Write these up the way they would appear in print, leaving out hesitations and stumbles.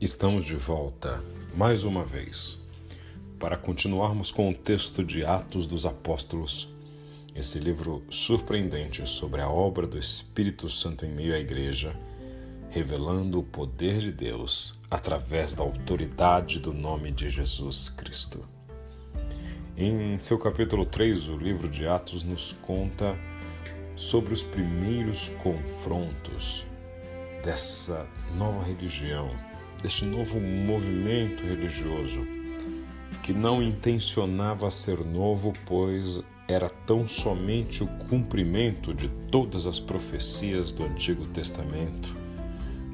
Estamos de volta, mais uma vez, para continuarmos com o texto de Atos dos Apóstolos, esse livro surpreendente sobre a obra do Espírito Santo em meio à Igreja, revelando o poder de Deus através da autoridade do nome de Jesus Cristo. Em seu capítulo 3, o livro de Atos nos conta sobre os primeiros confrontos dessa nova religião, deste novo movimento religioso, que não intencionava ser novo, pois era tão somente o cumprimento de todas as profecias do Antigo Testamento,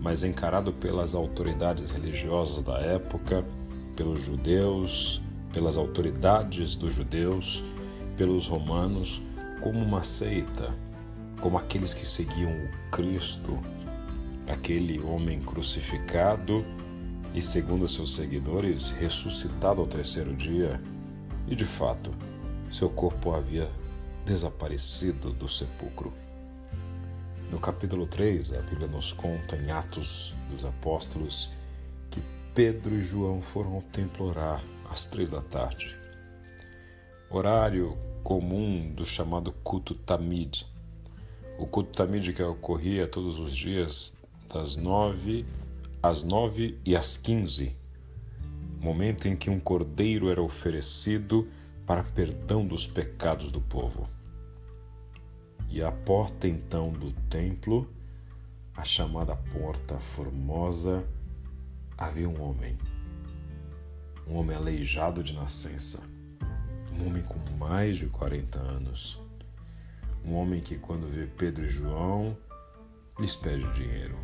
mas encarado pelas autoridades religiosas da época, pelos judeus, pelas autoridades dos judeus, pelos romanos, como uma seita, como aqueles que seguiam o Cristo, aquele homem crucificado e, segundo seus seguidores, ressuscitado ao terceiro dia, e de fato, seu corpo havia desaparecido do sepulcro. No capítulo 3, a Bíblia nos conta em Atos dos Apóstolos que Pedro e João foram ao templo orar às 3 da tarde, horário comum do chamado culto Tamid. O culto Tamid que ocorria todos os dias das 9 às 9 e às 15, momento em que um cordeiro era oferecido para perdão dos pecados do povo. E à porta então do templo, a chamada Porta Formosa, havia um homem aleijado de nascença, um homem com mais de 40 anos, um homem que, quando vê Pedro e João, lhes pede dinheiro.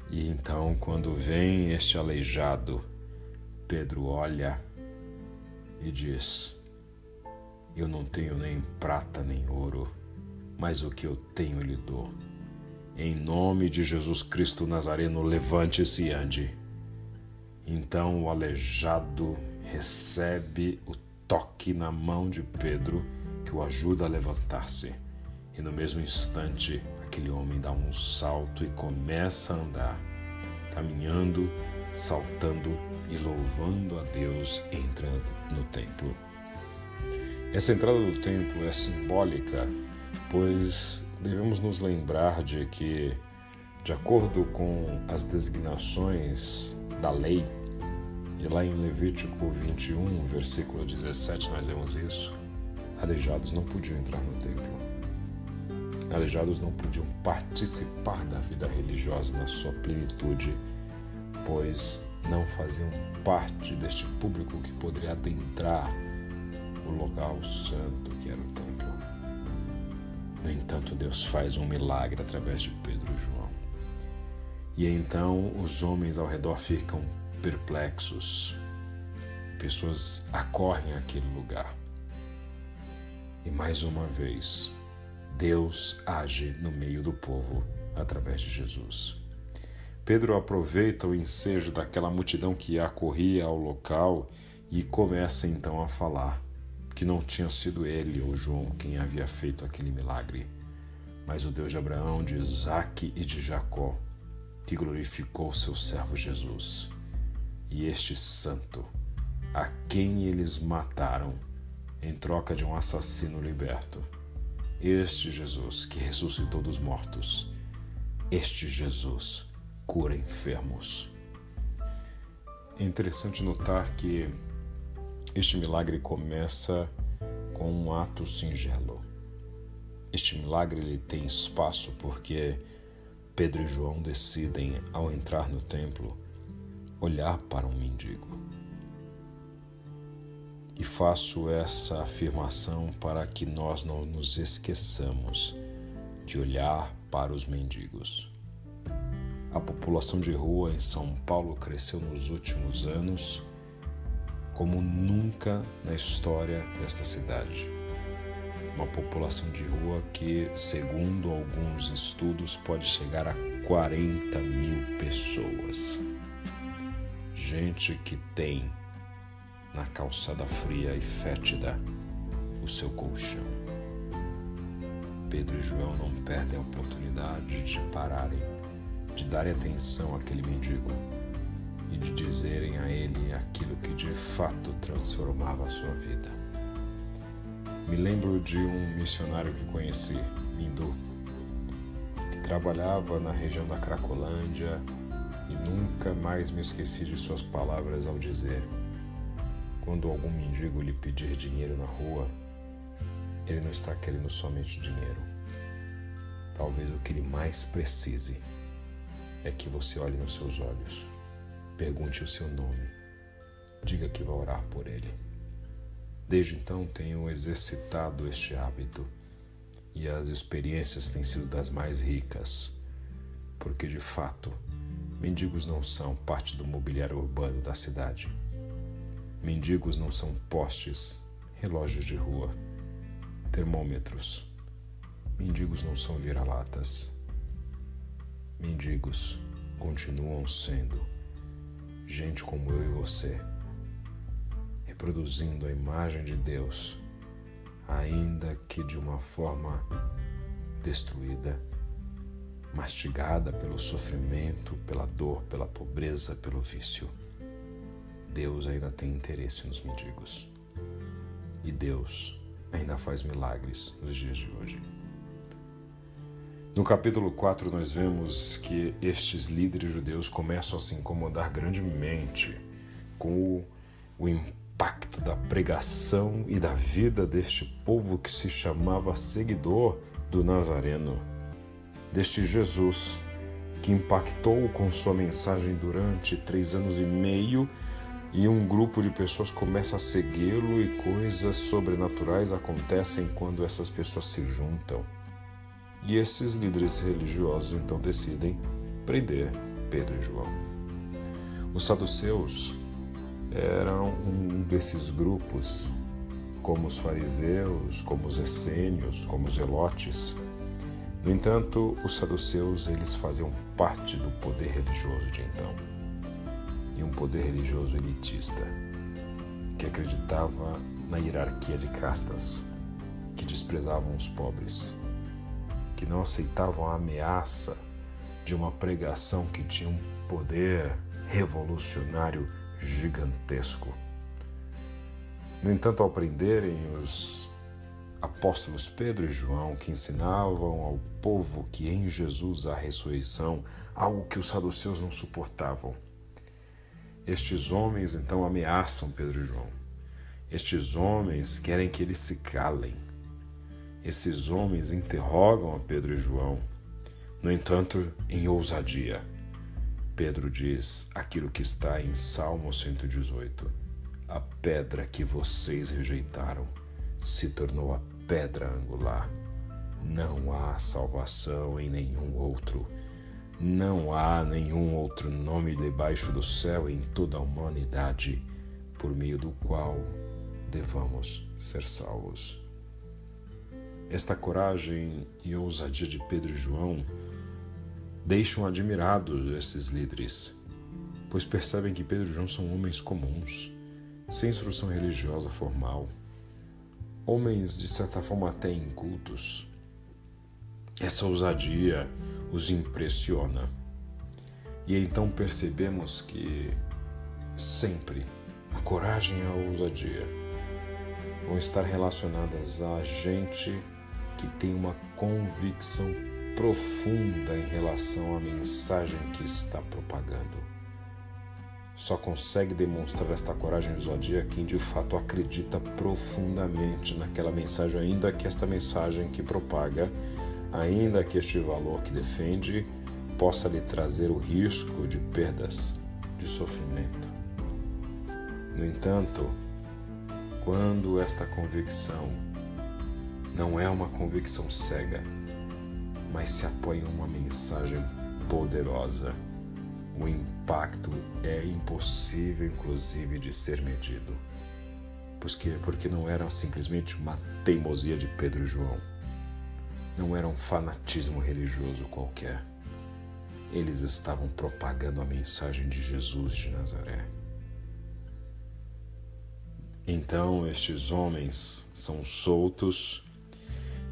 E então, quando vem este aleijado, Pedro olha e diz: eu não tenho nem prata nem ouro, mas o que eu tenho lhe dou. Em nome de Jesus Cristo Nazareno, levante-se e ande. Então o aleijado recebe o toque na mão de Pedro, que o ajuda a levantar-se. E no mesmo instante, aquele homem dá um salto e começa a andar, caminhando, saltando e louvando a Deus, entra no templo. Essa entrada do templo é simbólica, pois devemos nos lembrar de que, de acordo com as designações da lei, e lá em Levítico 21, versículo 17, nós vemos isso, aleijados não podiam entrar no templo. Aleijados não podiam participar da vida religiosa na sua plenitude, pois não faziam parte deste público que poderia adentrar o local santo que era o templo. No entanto, Deus faz um milagre através de Pedro e João. E então os homens ao redor ficam perplexos. Pessoas acorrem àquele lugar. E mais uma vez, Deus age no meio do povo através de Jesus. Pedro aproveita o ensejo daquela multidão que acorria ao local e começa então a falar que não tinha sido ele ou João quem havia feito aquele milagre, mas o Deus de Abraão, de Isaque e de Jacó, que glorificou seu servo Jesus. E este santo, a quem eles mataram em troca de um assassino liberto, este Jesus que ressuscitou dos mortos, este Jesus cura enfermos. É interessante notar que este milagre começa com um ato singelo. Este milagre ele tem espaço porque Pedro e João decidem, ao entrar no templo, olhar para um mendigo. E faço essa afirmação para que nós não nos esqueçamos de olhar para os mendigos. A população de rua em São Paulo cresceu nos últimos anos como nunca na história desta cidade. Uma população de rua que, segundo alguns estudos, pode chegar a 40 mil pessoas. Gente que tem na calçada fria e fétida o seu colchão. Pedro e João não perdem a oportunidade de pararem de darem atenção àquele mendigo e de dizerem a ele aquilo que de fato transformava a sua vida. Me lembro de um missionário que conheci, hindu, que trabalhava na região da Cracolândia, e nunca mais me esqueci de suas palavras ao dizer: quando algum mendigo lhe pedir dinheiro na rua, ele não está querendo somente dinheiro. Talvez o que ele mais precise é que você olhe nos seus olhos, pergunte o seu nome, diga que vai orar por ele. Desde então tenho exercitado este hábito e as experiências têm sido das mais ricas, porque de fato, mendigos não são parte do mobiliário urbano da cidade. Mendigos não são postes, relógios de rua, termômetros. Mendigos não são vira-latas. Mendigos continuam sendo gente como eu e você, reproduzindo a imagem de Deus, ainda que de uma forma destruída, mastigada pelo sofrimento, pela dor, pela pobreza, pelo vício. Deus ainda tem interesse nos mendigos. E Deus ainda faz milagres nos dias de hoje. No capítulo 4 nós vemos que estes líderes judeus começam a se incomodar grandemente com o impacto da pregação e da vida deste povo que se chamava seguidor do Nazareno, deste Jesus que impactou com sua mensagem durante 3 anos e meio, e um grupo de pessoas começa a segui-lo e coisas sobrenaturais acontecem quando essas pessoas se juntam. E esses líderes religiosos então decidem prender Pedro e João. Os saduceus eram um desses grupos, como os fariseus, como os essênios, como os zelotes. No entanto, os saduceus eles faziam parte do poder religioso de então. E um poder religioso elitista, que acreditava na hierarquia de castas, que desprezavam os pobres, que não aceitavam a ameaça de uma pregação que tinha um poder revolucionário gigantesco. No entanto, ao prenderem os apóstolos Pedro e João, que ensinavam ao povo que em Jesus há ressurreição, algo que os saduceus não suportavam, estes homens então ameaçam Pedro e João. Estes homens querem que eles se calem. Esses homens interrogam a Pedro e João. No entanto, em ousadia, Pedro diz aquilo que está em Salmo 118. A pedra que vocês rejeitaram se tornou a pedra angular. Não há salvação em nenhum outro. Não há nenhum outro nome debaixo do céu em toda a humanidade por meio do qual devamos ser salvos. Esta coragem e ousadia de Pedro e João deixam admirados esses líderes, pois percebem que Pedro e João são homens comuns, sem instrução religiosa formal, homens de certa forma até incultos. Essa ousadia os impressiona. E então percebemos que sempre a coragem e a ousadia vão estar relacionadas a gente que tem uma convicção profunda em relação à mensagem que está propagando. Só consegue demonstrar esta coragem e ousadia quem de fato acredita profundamente naquela mensagem, ainda que esta mensagem que propaga, ainda que este valor que defende, possa lhe trazer o risco de perdas, de sofrimento. No entanto, quando esta convicção não é uma convicção cega, mas se apoia em uma mensagem poderosa, o impacto é impossível, inclusive, de ser medido. Porque não era simplesmente uma teimosia de Pedro e João. Não era um fanatismo religioso qualquer. Eles estavam propagando a mensagem de Jesus de Nazaré. Então, estes homens são soltos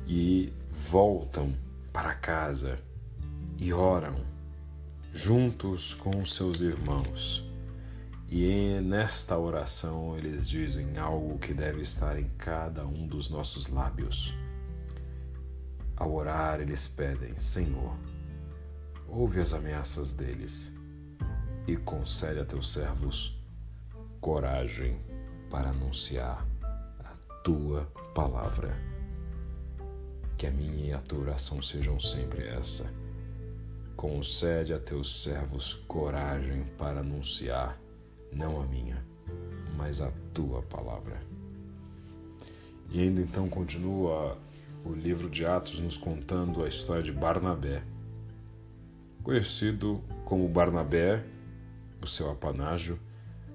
e voltam para casa e oram juntos com seus irmãos. E nesta oração eles dizem algo que deve estar em cada um dos nossos lábios. Ao orar, eles pedem: Senhor, ouve as ameaças deles e concede a teus servos coragem para anunciar a tua palavra. Que a minha e a tua oração sejam sempre essa. Concede a teus servos coragem para anunciar, não a minha, mas a tua palavra. E ainda então continua o livro de Atos nos contando a história de Barnabé, conhecido como Barnabé, o seu apanágio,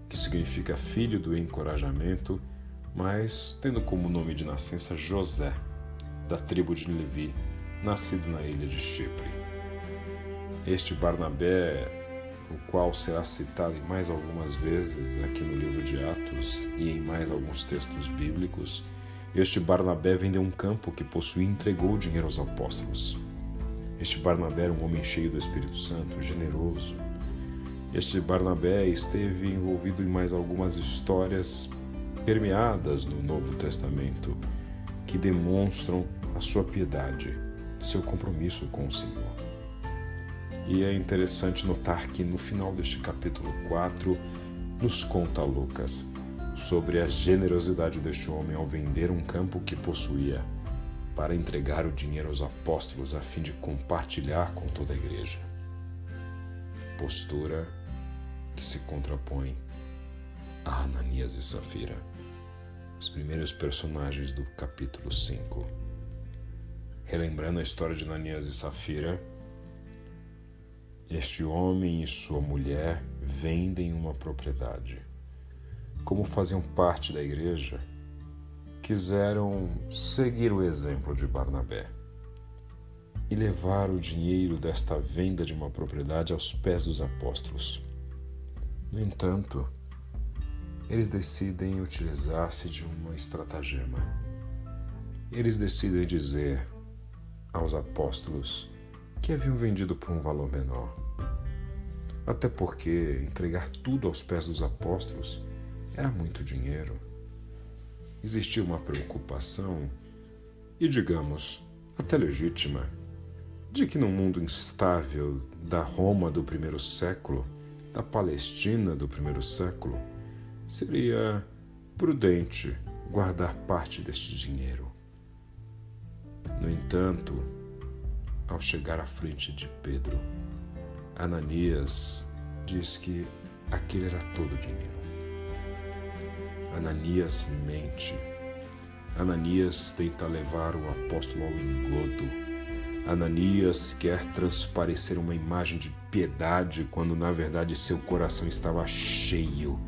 que significa filho do encorajamento, mas tendo como nome de nascença José, da tribo de Levi, nascido na ilha de Chipre. Este Barnabé, o qual será citado em mais algumas vezes aqui no livro de Atos e em mais alguns textos bíblicos, este Barnabé vendeu um campo que possuía e entregou o dinheiro aos apóstolos. Este Barnabé era um homem cheio do Espírito Santo, generoso. Este Barnabé esteve envolvido em mais algumas histórias permeadas no Novo Testamento que demonstram a sua piedade, seu compromisso com o Senhor. E é interessante notar que no final deste capítulo 4 nos conta Lucas sobre a generosidade deste homem ao vender um campo que possuía para entregar o dinheiro aos apóstolos a fim de compartilhar com toda a igreja. Postura que se contrapõe a Ananias e Safira, os primeiros personagens do capítulo 5. Relembrando a história de Ananias e Safira, este homem e sua mulher vendem uma propriedade. Como faziam parte da igreja, quiseram seguir o exemplo de Barnabé e levar o dinheiro desta venda de uma propriedade aos pés dos apóstolos. No entanto, eles decidem utilizar-se de uma estratagema. Eles decidem dizer aos apóstolos que haviam vendido por um valor menor. Até porque entregar tudo aos pés dos apóstolos era muito dinheiro. Existia uma preocupação, e digamos, até legítima, de que no mundo instável da Roma do primeiro século, da Palestina do primeiro século, seria prudente guardar parte deste dinheiro. No entanto, ao chegar à frente de Pedro, Ananias diz que aquele era todo o dinheiro. Ananias mente. Ananias tenta levar o apóstolo ao engodo. Ananias quer transparecer uma imagem de piedade quando na verdade seu coração estava cheio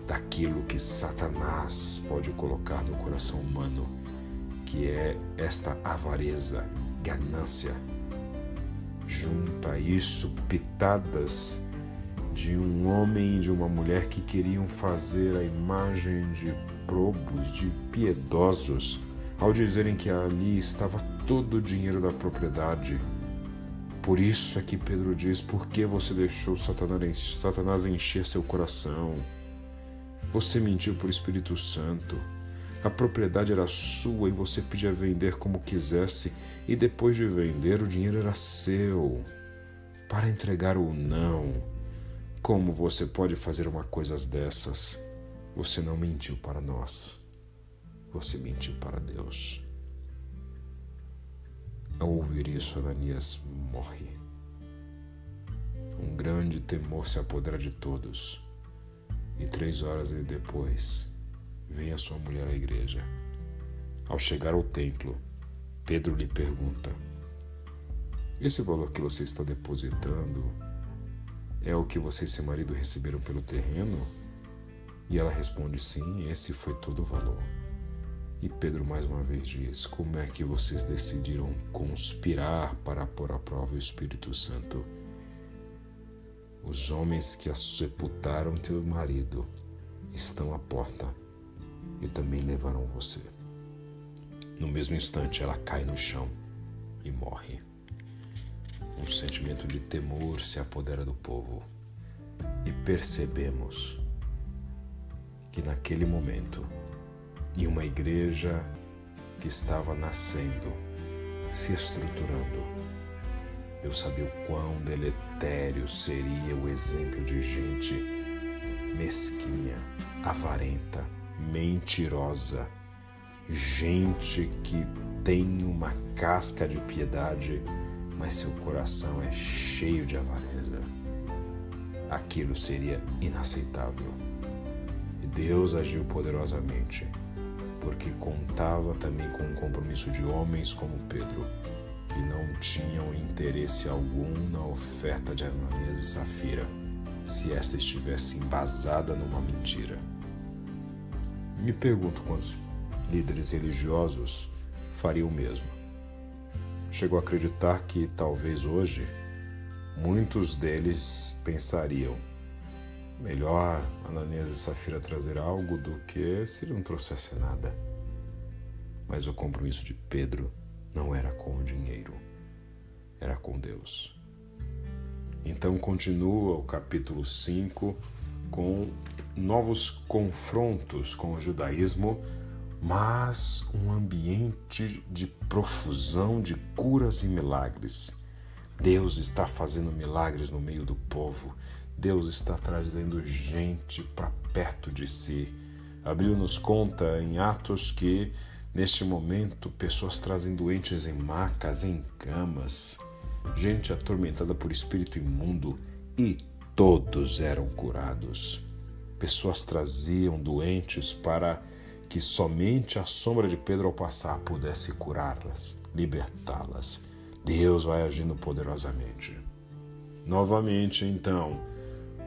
daquilo que Satanás pode colocar no coração humano, que é esta avareza, ganância. Junta a isso pitadas de um homem e de uma mulher que queriam fazer a imagem de probos, de piedosos, ao dizerem que ali estava todo o dinheiro da propriedade. Por isso é que Pedro diz: por que você deixou Satanás encher seu coração? Você mentiu por Espírito Santo. A propriedade era sua e você podia vender como quisesse, e depois de vender o dinheiro era seu, para entregar ou não. Como você pode fazer uma coisa dessas? Você não mentiu para nós, você mentiu para Deus. Ao ouvir isso, Ananias morre. Um grande temor se apodera de todos, e 3 horas depois, vem a sua mulher à igreja. Ao chegar ao templo, Pedro lhe pergunta: esse valor que você está depositando é o que você e seu marido receberam pelo terreno? E ela responde: sim, esse foi todo o valor. E Pedro mais uma vez diz: como é que vocês decidiram conspirar para pôr à prova o Espírito Santo? Os homens que sepultaram teu marido estão à porta e também levaram você. No mesmo instante ela cai no chão e morre. um sentimento de temor se apodera do povo e percebemos que naquele momento, em uma igreja que estava nascendo, se estruturando, Deus sabia o quão deletério seria o exemplo de gente mesquinha, avarenta, mentirosa, gente que tem uma casca de piedade, mas seu coração é cheio de avareza. Aquilo seria inaceitável. E Deus agiu poderosamente, porque contava também com o compromisso de homens como Pedro, que não tinham interesse algum na oferta de Ananias e Safira, se esta estivesse embasada numa mentira. Me pergunto quantos líderes religiosos fariam o mesmo. Chegou a acreditar que talvez hoje muitos deles pensariam: melhor Ananias e Safira trazer algo do que se ele não trouxesse nada. Mas o compromisso de Pedro não era com o dinheiro, era com Deus. Então continua o capítulo 5 com novos confrontos com o judaísmo, mas um ambiente de profusão de curas e milagres. Deus está fazendo milagres no meio do povo. Deus está trazendo gente para perto de si. A Bíblia nos conta em Atos que, neste momento, pessoas trazem doentes em macas, em camas, gente atormentada por espírito imundo, e todos eram curados. Pessoas traziam doentes para que somente a sombra de Pedro ao passar pudesse curá-las, libertá-las. Deus vai agindo poderosamente. Novamente, então,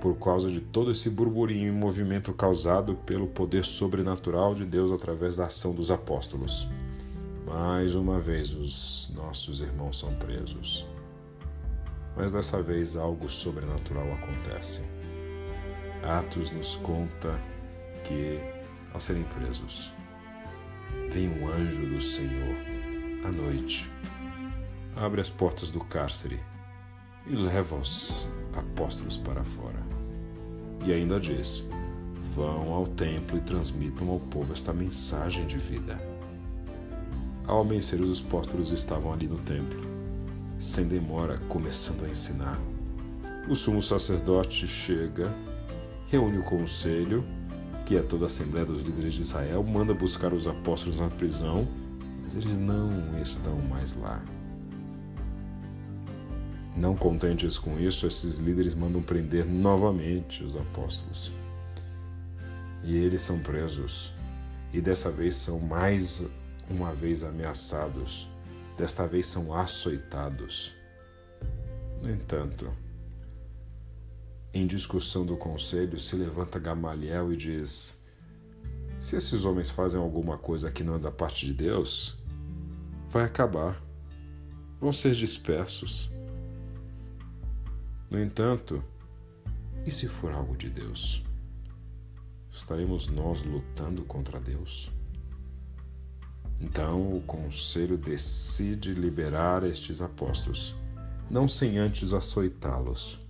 por causa de todo esse burburinho e movimento causado pelo poder sobrenatural de Deus através da ação dos apóstolos, mais uma vez os nossos irmãos são presos. Mas dessa vez algo sobrenatural acontece. Atos nos conta que, ao serem presos, vem um anjo do Senhor à noite, abre as portas do cárcere e leva os apóstolos para fora. E ainda diz: vão ao templo e transmitam ao povo esta mensagem de vida. Ao amanhecer, os apóstolos estavam ali no templo, sem demora, começando a ensinar. O sumo sacerdote chega, reúne o conselho, que é toda a Assembleia dos Líderes de Israel, manda buscar os apóstolos na prisão, mas eles não estão mais lá. Não contentes com isso, esses líderes mandam prender novamente os apóstolos. E eles são presos. E dessa vez são mais uma vez ameaçados. Desta vez são açoitados. No entanto, em discussão do conselho, se levanta Gamaliel e diz: se esses homens fazem alguma coisa que não é da parte de Deus, vai acabar. Vão ser dispersos. No entanto, e se for algo de Deus? Estaremos nós lutando contra Deus? Então o conselho decide liberar estes apóstolos, não sem antes açoitá-los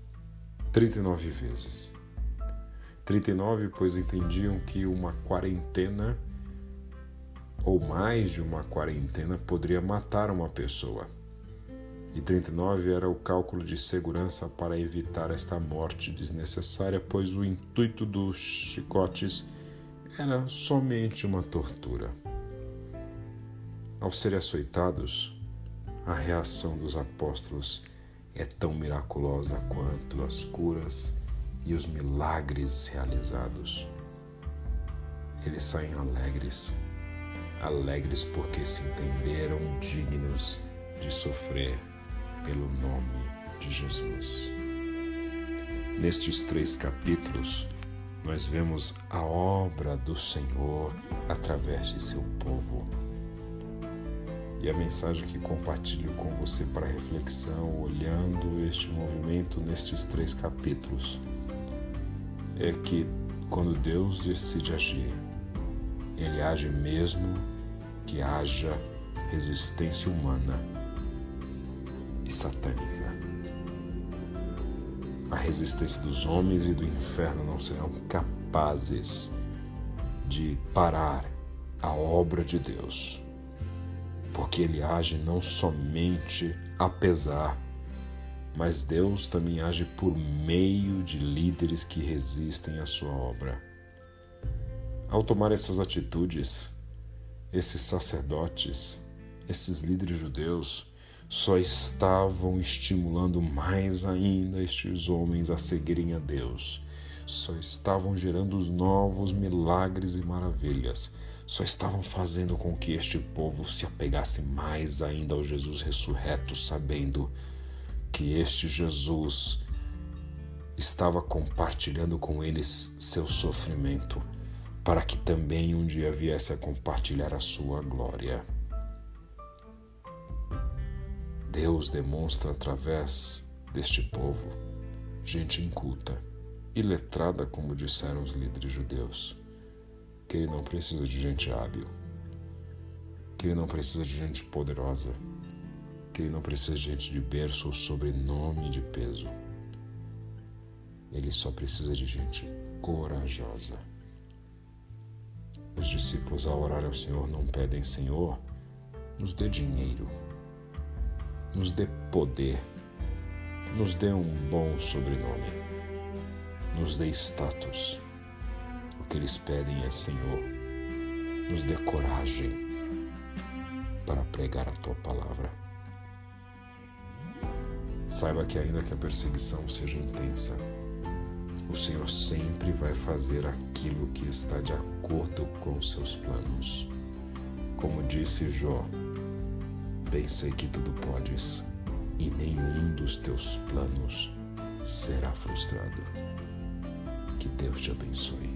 39 vezes. 39, pois entendiam que uma quarentena ou mais de uma quarentena poderia matar uma pessoa. E 39 era o cálculo de segurança para evitar esta morte desnecessária, pois o intuito dos chicotes era somente uma tortura. Ao serem açoitados, a reação dos apóstolos é tão miraculosa quanto as curas e os milagres realizados. Eles saem alegres porque se entenderam dignos de sofrer pelo nome de Jesus. Nestes 3 capítulos, nós vemos a obra do Senhor através de seu povo. E a mensagem que compartilho com você para reflexão, olhando este movimento nestes 3 capítulos, é que quando Deus decide agir, Ele age mesmo que haja resistência humana e satânica. A resistência dos homens e do inferno não serão capazes de parar a obra de Deus, porque Ele age não somente apesar, mas Deus também age por meio de líderes que resistem à sua obra. Ao tomar essas atitudes, esses sacerdotes, esses líderes judeus, só estavam estimulando mais ainda estes homens a seguirem a Deus. Só estavam gerando os novos milagres e maravilhas. Só estavam fazendo com que este povo se apegasse mais ainda ao Jesus ressurreto, sabendo que este Jesus estava compartilhando com eles seu sofrimento, para que também um dia viesse a compartilhar a sua glória. Deus demonstra através deste povo, gente inculta e letrada, como disseram os líderes judeus, que Ele não precisa de gente hábil, que Ele não precisa de gente poderosa, que Ele não precisa de gente de berço ou sobrenome de peso. Ele só precisa de gente corajosa. Os discípulos, ao orar ao Senhor, não pedem: Senhor, nos dê dinheiro, nos dê poder, nos dê um bom sobrenome, nos dê status. O que eles pedem é: Senhor, nos dê coragem para pregar a Tua palavra. Saiba que ainda que a perseguição seja intensa, o Senhor sempre vai fazer aquilo que está de acordo com os seus planos. Como disse Jó, bem sei que tudo podes, e nenhum dos teus planos será frustrado. Que Deus te abençoe.